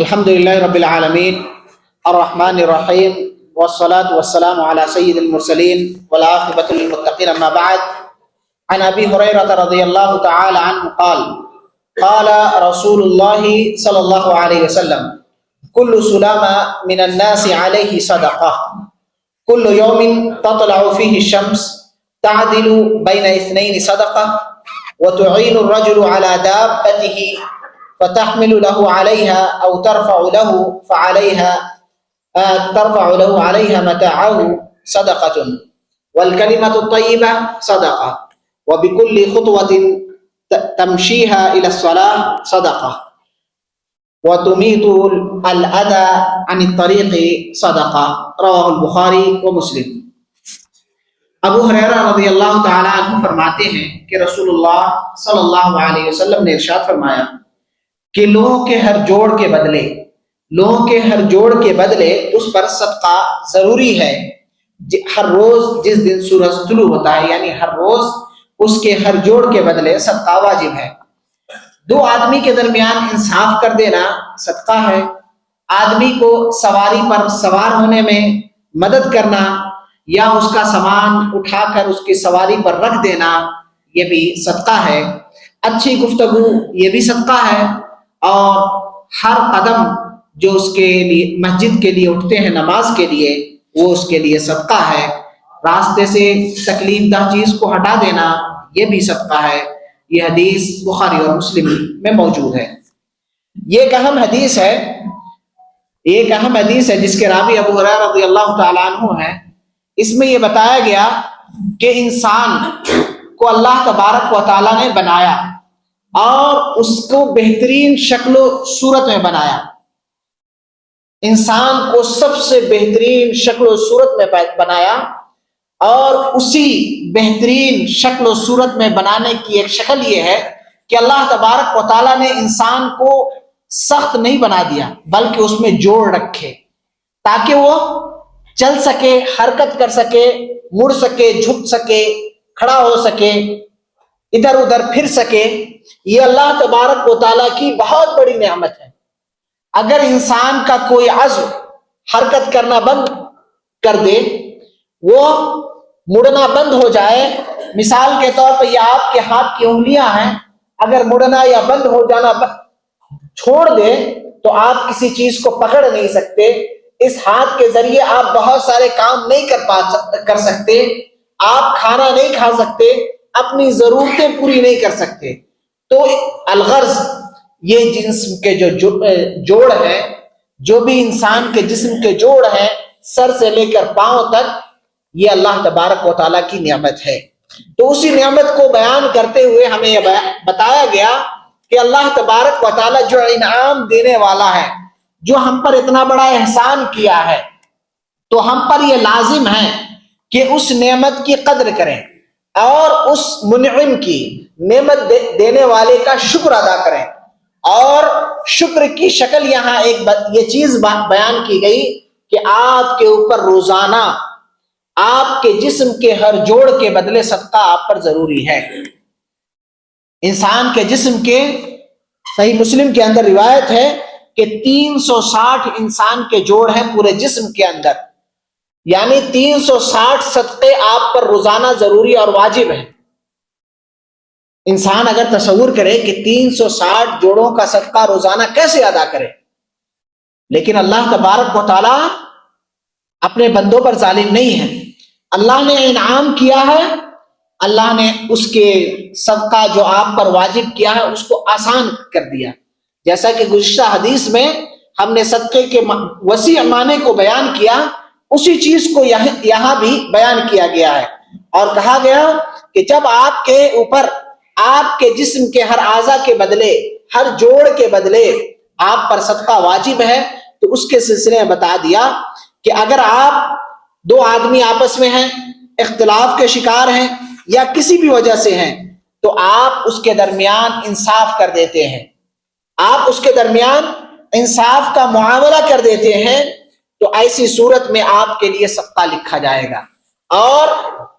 الحمد لله رب العالمين الرحمن الرحيم والصلاة والسلام على سيد المرسلين والعاقبة للمتقين أما بعد. عن أبي هريرة رضي الله تعالى عنه قال قال رسول الله صلى الله عليه وسلم: كل سلامة من الناس عليه صدقة، كل يوم تطلع فيه الشمس تعدل بين اثنين صدقة، وتعين الرجل على دابته فتحمل له عليها أو ترفع له عليها متاعه صدقة، والكلمة الطيبة صدقة، وبكل خطوة تمشيها إلى الصلاة صدقة، وتميت الأذى عن الطريق صدقة. رواه البخاری و مسلم. ابو ہریرہ رضی اللہ تعالیٰ عنہ فرماتے ہیں کہ رسول اللہ صلی اللہ علیہ وسلم نے ارشاد فرمایا کہ لوگوں کے ہر جوڑ کے بدلے اس پر صدقہ ضروری ہے. ہر روز جس دن سورج طلوع ہوتا ہے، یعنی ہر روز اس کے ہر جوڑ کے بدلے صدقہ واجب ہے. دو آدمی کے درمیان انصاف کر دینا صدقہ ہے. آدمی کو سواری پر سوار ہونے میں مدد کرنا یا اس کا سامان اٹھا کر اس کی سواری پر رکھ دینا، یہ بھی صدقہ ہے. اچھی گفتگو یہ بھی صدقہ ہے. اور ہر قدم جو اس کے لیے مسجد کے لیے اٹھتے ہیں نماز کے لیے، وہ اس کے لیے صدقہ ہے. راستے سے تکلیف دہ چیز کو ہٹا دینا یہ بھی صدقہ ہے. یہ حدیث بخاری اور مسلم میں موجود ہے. یہ ایک اہم حدیث ہے جس کے راوی ابو ہریرہ رضی اللہ تعالیٰ عنہ ہے. اس میں یہ بتایا گیا کہ انسان کو اللہ تبارک و تعالیٰ نے بنایا اور اس کو بہترین شکل و صورت میں بنایا. انسان کو سب سے بہترین شکل و صورت میں بنایا، اور اسی بہترین شکل و صورت میں بنانے کی ایک شکل یہ ہے کہ اللہ تبارک و تعالیٰ نے انسان کو سخت نہیں بنا دیا، بلکہ اس میں جوڑ رکھے تاکہ وہ چل سکے، حرکت کر سکے، مڑ سکے، جھک سکے، کھڑا ہو سکے، ادھر ادھر پھر سکے. یہ اللہ تبارک و تعالیٰ کی بہت بڑی نعمت ہے. اگر انسان کا کوئی عضو حرکت کرنا بند کر دے، وہ مڑنا بند ہو جائے، مثال کے طور پر یہ آپ کے ہاتھ کی انگلیاں ہیں، اگر مڑنا یا بند ہو جانا چھوڑ دے تو آپ کسی چیز کو پکڑ نہیں سکتے. اس ہاتھ کے ذریعے آپ بہت سارے کام نہیں کر سکتے، آپ کھانا نہیں کھا سکتے، اپنی ضرورتیں پوری نہیں کر سکتے. تو الغرض یہ جسم کے جو جوڑ ہیں، جو بھی انسان کے جسم کے جوڑ ہیں، سر سے لے کر پاؤں تک، یہ اللہ تبارک و تعالیٰ کی نعمت ہے. تو اسی نعمت کو بیان کرتے ہوئے ہمیں یہ بتایا گیا کہ اللہ تبارک و تعالیٰ جو انعام دینے والا ہے، جو ہم پر اتنا بڑا احسان کیا ہے، تو ہم پر یہ لازم ہے کہ اس نعمت کی قدر کریں اور اس منعم کی، نعمت دینے والے کا شکر ادا کریں. اور شکر کی شکل یہاں یہ چیز بیان کی گئی کہ آپ کے اوپر روزانہ آپ کے جسم کے ہر جوڑ کے بدلے صدقہ آپ پر ضروری ہے. انسان کے جسم کے، صحیح مسلم کے اندر روایت ہے کہ 360 انسان کے جوڑ ہیں پورے جسم کے اندر، یعنی 360 صدقے آپ پر روزانہ ضروری اور واجب ہیں. انسان اگر تصور کرے کہ 360 جوڑوں کا صدقہ روزانہ کیسے ادا کرے، لیکن اللہ تبارک و تعالیٰ اپنے بندوں پر ظالم نہیں ہے. اللہ نے انعام کیا ہے، اللہ نے اس کے صدقہ جو آپ پر واجب کیا ہے اس کو آسان کر دیا. جیسا کہ گزشتہ حدیث میں ہم نے صدقے کے وسیع معنی کو بیان کیا، اسی چیز کو یہاں بھی بیان کیا گیا ہے، اور کہا گیا کہ جب آپ کے اوپر آپ کے جسم کے ہر اعضاء کے بدلے، ہر جوڑ کے بدلے آپ پر صدقہ واجب ہے، تو اس کے سلسلے میں بتا دیا کہ اگر آپ دو آدمی آپس میں ہیں، اختلاف کے شکار ہیں یا کسی بھی وجہ سے ہیں، تو آپ اس کے درمیان انصاف کر دیتے ہیں، آپ اس کے درمیان انصاف کا معاملہ کر دیتے ہیں، تو ایسی صورت میں آپ کے لیے صدقہ لکھا جائے گا. اور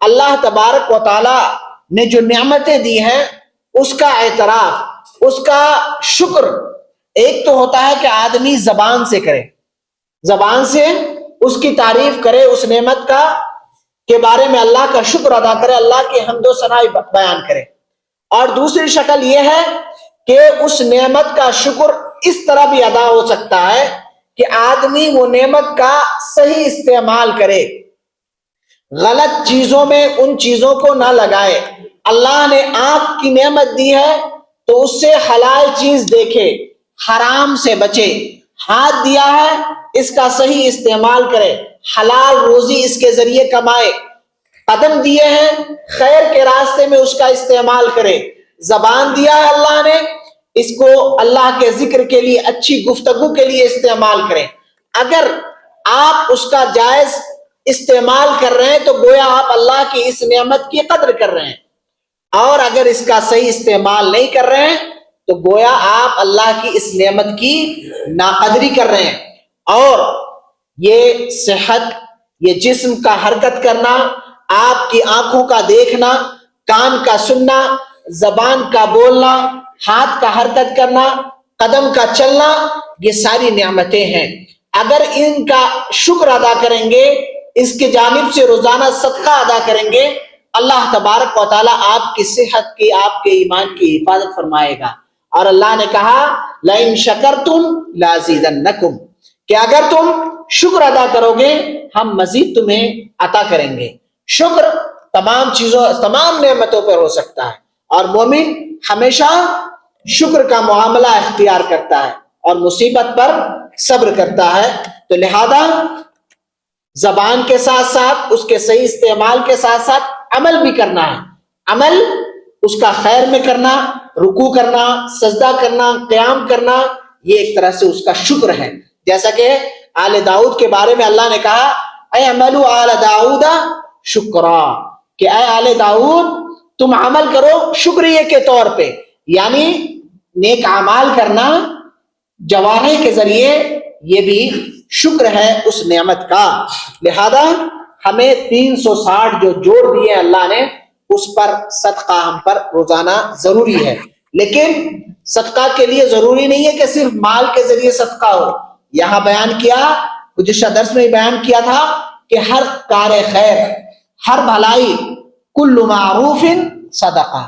اللہ تبارک و تعالی نے جو نعمتیں دی ہیں اس کا اعتراف، اس کا شکر ایک تو ہوتا ہے کہ آدمی زبان سے کرے، زبان سے اس کی تعریف کرے، اس نعمت کا کے بارے میں اللہ کا شکر ادا کرے، اللہ کی حمد و ثنا بیان کرے۔ اور دوسری شکل یہ ہے کہ اس نعمت کا شکر اس طرح بھی ادا ہو سکتا ہے کہ آدمی وہ نعمت کا صحیح استعمال کرے، غلط چیزوں میں ان چیزوں کو نہ لگائے۔ اللہ نے آنکھ کی نعمت دی ہے تو اس سے حلال چیز دیکھے، حرام سے بچے۔ ہاتھ دیا ہے، اس کا صحیح استعمال کرے، حلال روزی اس کے ذریعے کمائے۔ قدم دیے ہیں، خیر کے راستے میں اس کا استعمال کرے۔ زبان دیا ہے اللہ نے، اس کو اللہ کے ذکر کے لیے، اچھی گفتگو کے لیے استعمال کریں۔ اگر آپ اس کا جائز استعمال کر رہے ہیں تو گویا آپ اللہ کی اس نعمت کی قدر کر رہے ہیں، اور اگر اس کا صحیح استعمال نہیں کر رہے ہیں تو گویا آپ اللہ کی اس نعمت کی ناقدری کر رہے ہیں۔ اور یہ صحت، یہ جسم کا حرکت کرنا، آپ کی آنکھوں کا دیکھنا، کان کا سننا، زبان کا بولنا، ہاتھ کا حرکت کرنا، قدم کا چلنا، یہ ساری نعمتیں ہیں۔ اگر ان کا شکر ادا کریں گے، اس کی جانب سے روزانہ صدقہ ادا کریں گے، اللہ تبارک و تعالیٰ آپ کی صحت کی، آپ کے ایمان کی حفاظت فرمائے گا۔ اور اللہ نے کہا لَإِن شَكَرْتُمْ لَأَزِيدَنَّكُمْ، کہ اگر تم شکر ادا کرو گے ہم مزید تمہیں عطا کریں گے۔ شکر تمام چیزوں، تمام نعمتوں پر ہو سکتا ہے، اور مومن ہمیشہ شکر کا معاملہ اختیار کرتا ہے اور مصیبت پر صبر کرتا ہے۔ تو لہذا زبان کے ساتھ ساتھ، اس کے صحیح استعمال کے ساتھ ساتھ عمل بھی کرنا ہے۔ عمل اس کا خیر میں کرنا، رکوع کرنا، سجدہ کرنا، قیام کرنا، یہ ایک طرح سے اس کا شکر ہے۔ جیسا کہ آل داؤد کے بارے میں اللہ نے کہا اعملوا آل داؤد شکرا، کہ اے آل داؤد تم عمل کرو شکریہ کے طور پہ، یعنی نیک اعمال کرنا جوارح کے ذریعے، یہ بھی شکر ہے اس نعمت کا۔ لہذا ہمیں 360 جو جوڑ دیے اللہ نے، اس پر صدقہ ہم پر روزانہ ضروری ہے۔ لیکن صدقہ کے لیے ضروری نہیں ہے کہ صرف مال کے ذریعے صدقہ ہو۔ یہاں بیان کیا، گزشتہ درس میں بیان کیا تھا کہ ہر کار خیر، ہر بھلائی، کل معروف صدقہ،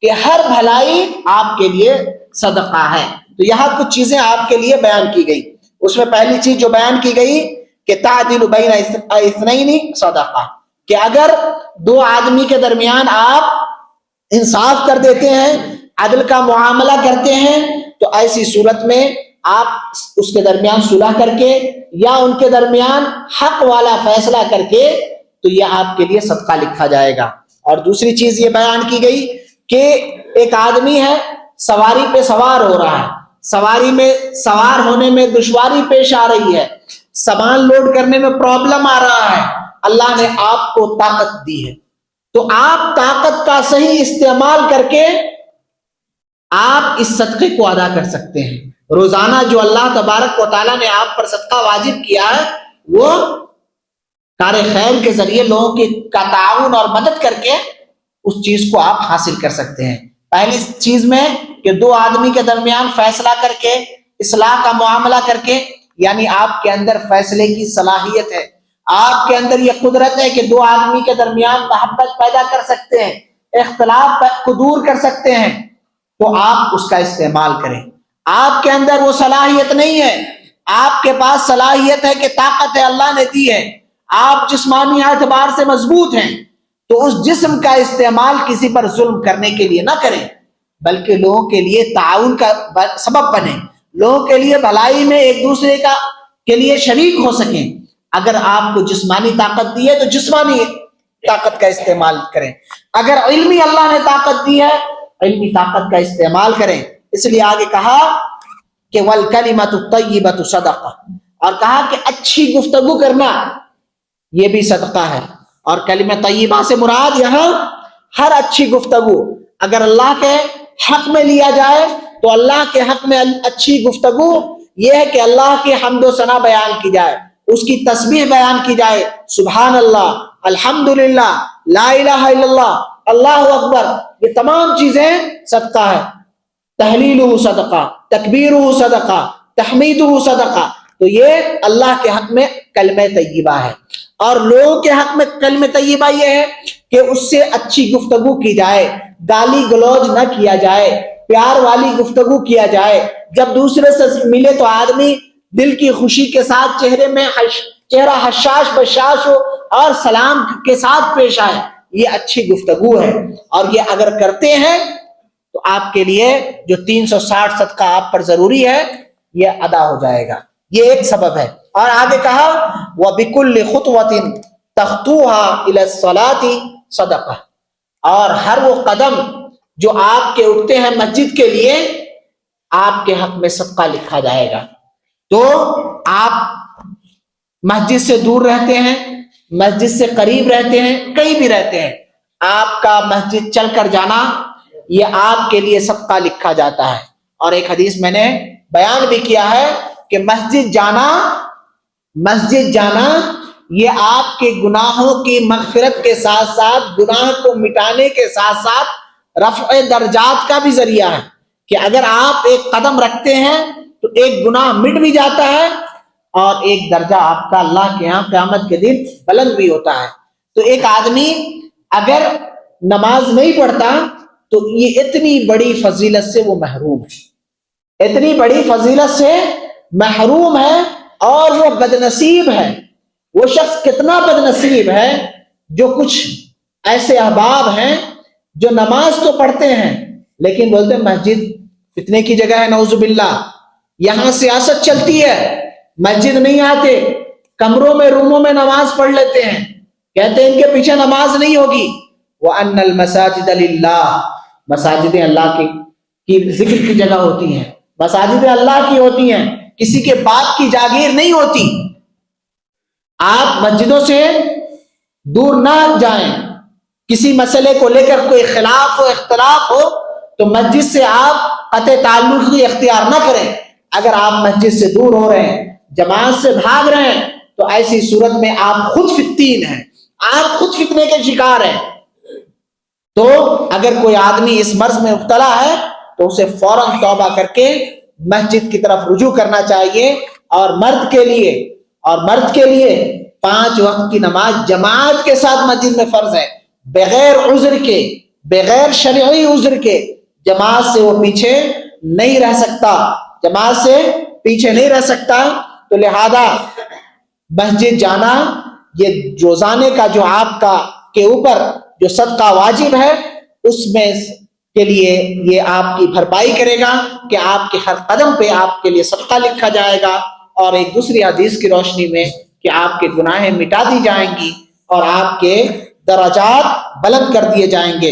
کہ ہر بھلائی آپ کے لیے صدقہ ہے۔ تو یہاں کچھ چیزیں آپ کے لیے بیان کی گئی۔ اس میں پہلی چیز جو بیان کی گئی کہ تعدیل بین اثنین صدقہ، کہ اگر دو آدمی کے درمیان آپ انصاف کر دیتے ہیں، عدل کا معاملہ کرتے ہیں، تو ایسی صورت میں آپ اس کے درمیان صلح کر کے یا ان کے درمیان حق والا فیصلہ کر کے، تو یہ آپ کے لیے صدقہ لکھا جائے گا۔ اور دوسری چیز یہ بیان کی گئی کہ ایک آدمی ہے، سواری پہ سوار ہو رہا ہے، سواری میں سوار ہونے میں دشواری پیش آ رہی ہے، سامان لوڈ کرنے میں پرابلم آ رہا ہے، اللہ نے آپ کو طاقت دی ہے، تو آپ طاقت کا صحیح استعمال کر کے آپ اس صدقے کو ادا کر سکتے ہیں۔ روزانہ جو اللہ تبارک و تعالیٰ نے آپ پر صدقہ واجب کیا ہے، وہ کار خیر کے ذریعے لوگوں کا تعاون اور مدد کر کے اس چیز کو آپ حاصل کر سکتے ہیں۔ پہلی چیز میں کہ دو آدمی کے درمیان فیصلہ کر کے، اصلاح کا معاملہ کر کے، یعنی آپ کے اندر فیصلے کی صلاحیت ہے، آپ کے اندر یہ قدرت ہے کہ دو آدمی کے درمیان محبت پیدا کر سکتے ہیں، اختلاف کو دور کر سکتے ہیں، تو آپ اس کا استعمال کریں۔ آپ کے اندر وہ صلاحیت نہیں ہے، آپ کے پاس صلاحیت ہے کہ طاقت ہے، اللہ نے دی ہے، آپ جسمانی اعتبار سے مضبوط ہیں، تو اس جسم کا استعمال کسی پر ظلم کرنے کے لیے نہ کریں، بلکہ لوگوں کے لیے تعاون کا سبب بنیں، لوگوں کے لیے بھلائی میں ایک دوسرے کے لیے شریک ہو سکیں۔ اگر آپ کو جسمانی طاقت دی ہے تو جسمانی طاقت کا استعمال کریں، اگر علمی اللہ نے طاقت دی ہے، علمی طاقت کا استعمال کریں۔ اس لیے آگے کہا کہ وَالْكَلِمَةُ الطَّيِّبَةُ صَدَقَةٌ، اور کہا کہ اچھی گفتگو کرنا یہ بھی صدقہ ہے۔ اور کلمہ طیبہ سے مراد یہاں ہر اچھی گفتگو، اگر اللہ کے حق میں لیا جائے تو اللہ کے حق میں اچھی گفتگو یہ ہے کہ اللہ کی حمد و ثنا بیان کی جائے، اس کی تسبیح بیان کی جائے، سبحان اللہ، الحمدللہ، لا الہ الا اللہ، اللہ اکبر، یہ تمام چیزیں صدقہ ہے۔ تحلیلہ صدقہ، تکبیرہ صدقہ، تحمیدہ صدقہ. تو یہ اللہ کے حق میں کلمہ طیبہ ہے. اور لوگوں کے حق میں کلمہ طیبہ یہ ہے کہ اس سے اچھی گفتگو کی جائے، گالی گلوچ نہ کیا جائے، پیار والی گفتگو کیا جائے. جب دوسرے سے ملے تو آدمی دل کی خوشی کے ساتھ چہرے میں چہرہ حشاش بشاش ہو اور سلام کے ساتھ پیش آئے. یہ اچھی گفتگو ہے. اور یہ اگر کرتے ہیں تو آپ کے لیے جو 360 صدقہ آپ پر ضروری ہے یہ ادا ہو جائے گا. یہ ایک سبب ہے. اور آگے کہا وَبِكُلِّ خُطْوَةٍ تَخْطُوهَا إِلَى الصَّلَاةِ صَدَقَةٌ. اور ہر وہ قدم جو آپ کے اٹھتے ہیں مسجد کے لیے آپ کے حق میں صدقہ لکھا جائے گا. تو آپ مسجد سے دور رہتے ہیں، مسجد سے قریب رہتے ہیں، کہیں بھی رہتے ہیں، آپ کا مسجد چل کر جانا یہ آپ کے لیے صدقہ لکھا جاتا ہے. اور ایک حدیث میں نے بیان بھی کیا ہے کہ مسجد جانا یہ آپ کے گناہوں کی مغفرت کے ساتھ ساتھ گناہ کو مٹانے کے ساتھ ساتھ رفع درجات کا بھی ذریعہ ہے. کہ اگر آپ ایک قدم رکھتے ہیں تو ایک گناہ مٹ بھی جاتا ہے اور ایک درجہ آپ کا اللہ کے ہاں قیامت کے دن بلند بھی ہوتا ہے. تو ایک آدمی اگر نماز نہیں پڑھتا تو یہ اتنی بڑی فضیلت سے وہ محروم ہے، اتنی بڑی فضیلت سے محروم ہے. اور وہ بدنصیب ہے. وہ شخص کتنا بدنصیب ہے جو کچھ ایسے احباب ہیں جو نماز تو پڑھتے ہیں لیکن بولتے ہیں مسجد فتنے کی جگہ ہے، نعوذ باللہ، یہاں سیاست چلتی ہے، مسجد نہیں آتے، کمروں میں روموں میں نماز پڑھ لیتے ہیں، کہتے ہیں ان کے پیچھے نماز نہیں ہوگی. وَأَنَّ الْمَسَاجِدَ لِلَّهِ، مساجدیں اللہ کی ذکر کی جگہ ہوتی ہیں، مساجدیں اللہ کی ہوتی ہیں، کسی کے باپ کی جاگیر نہیں ہوتی. آپ مسجدوں سے دور نہ جائیں. کسی مسئلے کو لے کر کوئی خلاف ہو، اختلاف ہو تو مسجد سے آپ قطع تعلق ہی اختیار نہ کریں. اگر آپ مسجد سے دور ہو رہے ہیں، جماعت سے بھاگ رہے ہیں تو ایسی صورت میں آپ خود فتین ہیں، آپ خود فتنے کے شکار ہیں. تو اگر کوئی آدمی اس مرض میں مبتلا ہے تو اسے فوراً توبہ کر کے مسجد کی طرف رجوع کرنا چاہیے. اور مرد کے لیے 5 وقت کی نماز جماعت کے ساتھ مسجد میں فرض ہے، بغیر عذر کے، بغیر شرعی عذر کے جماعت سے وہ پیچھے نہیں رہ سکتا، جماعت سے پیچھے نہیں رہ سکتا. تو لہذا مسجد جانا یہ روزانے کا جو آپ کا کے اوپر جو صدقہ واجب ہے اس میں کے لیے یہ آپ کی بھرپائی کرے گا کہ آپ کے ہر قدم پہ آپ کے لیے صدقہ لکھا جائے گا. اور ایک دوسری حدیث کی روشنی میں کہ آپ کے گناہیں مٹا دی جائیں گی اور آپ کے درجات بلند کر دیے جائیں گے.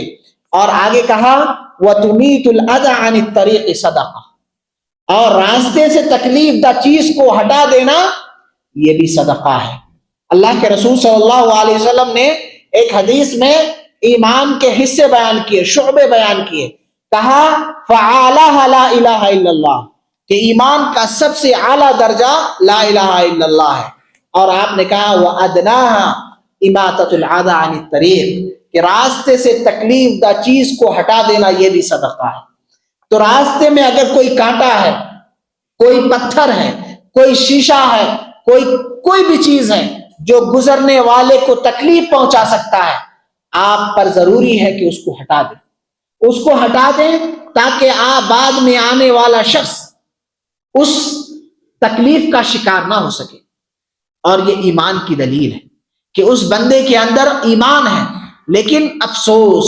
اور آگے کہا وَتُمِيتُ الْأَذَى عَنِ الطَّرِيقِ صَدَقَةٌ، اور راستے سے تکلیف دہ چیز کو ہٹا دینا یہ بھی صدقہ ہے. اللہ کے رسول صلی اللہ علیہ وسلم نے ایک حدیث میں ایمان کے حصے بیان کیے، شعبے بیان کیے. کہا فَعَالَهَا لَا إِلَهَ إِلَّا اللَّهُ، کہ ایمان کا سب سے اعلیٰ درجہ لا الہ الا اللہ ہے. اور آپ نے کہا وَأَدْنَاهَا إِمَاطَةُ الْأَذَى عَنِ الطَّرِيقِ، کہ راستے سے تکلیف دہ چیز کو ہٹا دینا یہ بھی صدقہ ہے. تو راستے میں اگر کوئی کانٹا ہے، کوئی پتھر ہے، کوئی شیشہ ہے، کوئی بھی چیز ہے جو گزرنے والے کو تکلیف پہنچا سکتا ہے، آپ پر ضروری ہے کہ اس کو ہٹا دیں، اس کو ہٹا دیں تاکہ آپ بعد میں آنے والا شخص اس تکلیف کا شکار نہ ہو سکے. اور یہ ایمان کی دلیل ہے کہ اس بندے کے اندر ایمان ہے، لیکن افسوس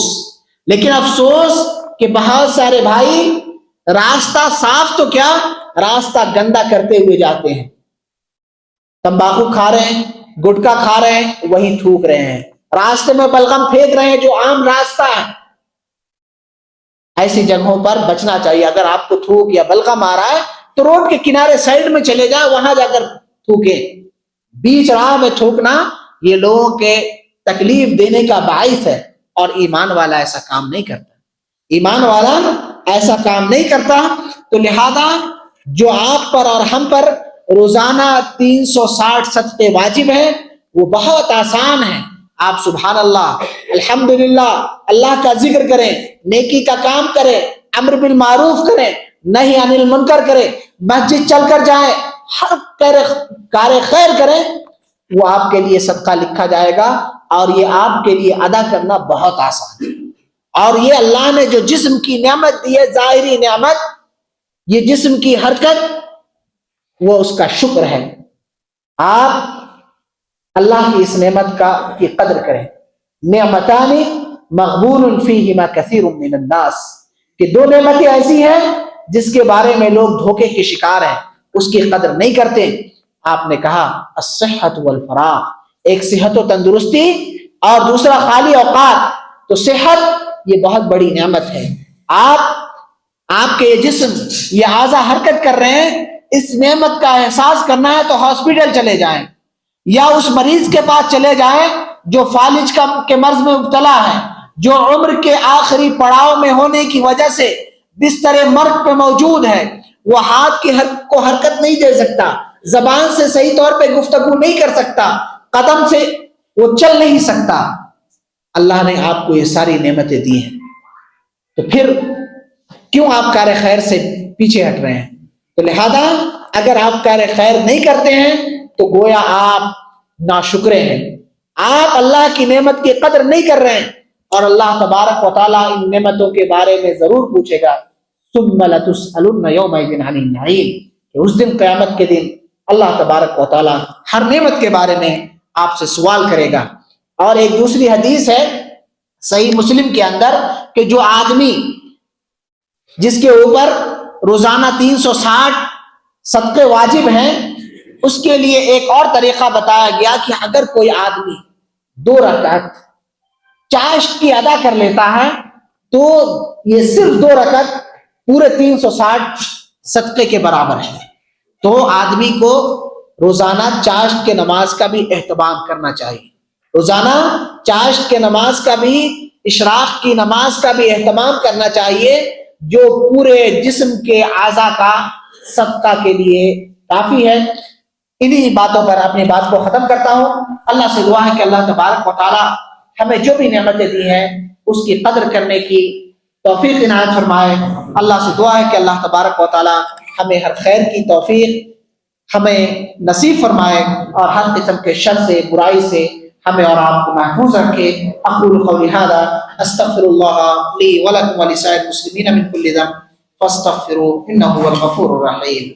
کہ بہت سارے بھائی راستہ صاف تو کیا راستہ گندا کرتے ہوئے جاتے ہیں. تمباکو کھا رہے ہیں، گٹکا کھا رہے ہیں، وہیں تھوک رہے ہیں، راستے میں بلغم پھینک رہے ہیں جو عام راستہ ہے. ایسی جگہوں پر بچنا چاہیے. اگر آپ کو تھوک یا بلغم آ رہا ہے تو روڈ کے کنارے سائڈ میں چلے جائیں، وہاں جا کر تھوکیں. بیچ راہ میں تھوکنا یہ لوگوں کے تکلیف دینے کا باعث ہے، اور ایمان والا ایسا کام نہیں کرتا. ایمان والا ایسا کام نہیں کرتا. تو لہذا جو آپ پر اور ہم پر روزانہ 360 صدقے واجب ہیں وہ بہت آسان ہیں. آپ سبحان اللہ، الحمدللہ، اللہ کا ذکر کریں، نیکی کا کام کریں، امر بالمعروف کریں, نہیں انل منکر کریں, مسجد چل کر جائیں, ہر کار خیر کریں, وہ آپ کے لیے صدقہ لکھا جائے گا, اور یہ آپ کے لیے ادا کرنا بہت آسان ہے. اور یہ اللہ نے جو جسم کی نعمت دی ہے, ظاہری نعمت, یہ جسم کی حرکت, وہ اس کا شکر ہے. آپ اللہ کی اس نعمت کی قدر کریں. نعمتان مغبون فیہما کثیر من الناس, کہ دو نعمتیں ایسی ہیں جس کے بارے میں لوگ دھوکے کے شکار ہیں, اس کی قدر نہیں کرتے. آپ نے کہا الصحت والفراغ, ایک صحت و تندرستی اور دوسرا خالی اوقات. تو صحت یہ بہت بڑی نعمت ہے. آپ کے یہ جسم, یہ اعضاء حرکت کر رہے ہیں, اس نعمت کا احساس کرنا ہے تو ہاسپٹل چلے جائیں, یا اس مریض کے پاس چلے جائیں جو فالج کے مرض میں مبتلا ہے, جو عمر کے آخری پڑاؤ میں ہونے کی وجہ سے بستر مرگ پہ موجود ہے. وہ ہاتھ کو حرکت نہیں دے سکتا, زبان سے صحیح طور پہ گفتگو نہیں کر سکتا, قدم سے وہ چل نہیں سکتا. اللہ نے آپ کو یہ ساری نعمتیں دی ہیں, تو پھر کیوں آپ کار خیر سے پیچھے ہٹ رہے ہیں؟ تو لہذا اگر آپ کار خیر نہیں کرتے ہیں تو گویا آپ ناشکرے ہیں, آپ اللہ کی نعمت کی قدر نہیں کر رہے ہیں, اور اللہ تبارک و تعالیٰ ان نعمتوں کے بارے میں ضرور پوچھے گا. ثم لتسألن یومئذ عن النعیم, کہ اس دن, قیامت کے دن, اللہ تبارک و تعالیٰ ہر نعمت کے بارے میں آپ سے سوال کرے گا. اور ایک دوسری حدیث ہے صحیح مسلم کے اندر, کہ جو آدمی جس کے اوپر روزانہ 360 صدقے واجب ہیں, اس کے لیے ایک اور طریقہ بتایا گیا کہ اگر کوئی آدمی 2 رکعت چاشت کی ادا کر لیتا ہے تو یہ صرف 2 رکعت پورے 360 صدقے کے برابر ہے. تو آدمی کو روزانہ چاشت کے نماز کا بھی اہتمام کرنا چاہیے, روزانہ چاشت کے نماز کا بھی, اشراق کی نماز کا بھی اہتمام کرنا چاہیے, جو پورے جسم کے اعضاء کا صدقہ کے لیے کافی ہے. انہی باتوں پر اپنی بات کو ختم کرتا ہوں. اللہ سے دعا ہے کہ اللہ تبارک و تعالی ہمیں جو بھی نعمتیں دی ہیں اس کی قدر کرنے کی توفیق عنایت فرمائے. اللہ سے دعا ہے کہ اللہ تبارک و تعالی ہمیں ہر خیر کی توفیق ہمیں نصیب فرمائے, اور ہر قسم کے شر سے, برائی سے ہمیں اور آپ کو محفوظ رکھے. اقول قولی ھذا استغفر اللہ لی ولکم ولسائر المسلمین من کل ذنب فاستغفروہ انہ هو الغفور الرحیم.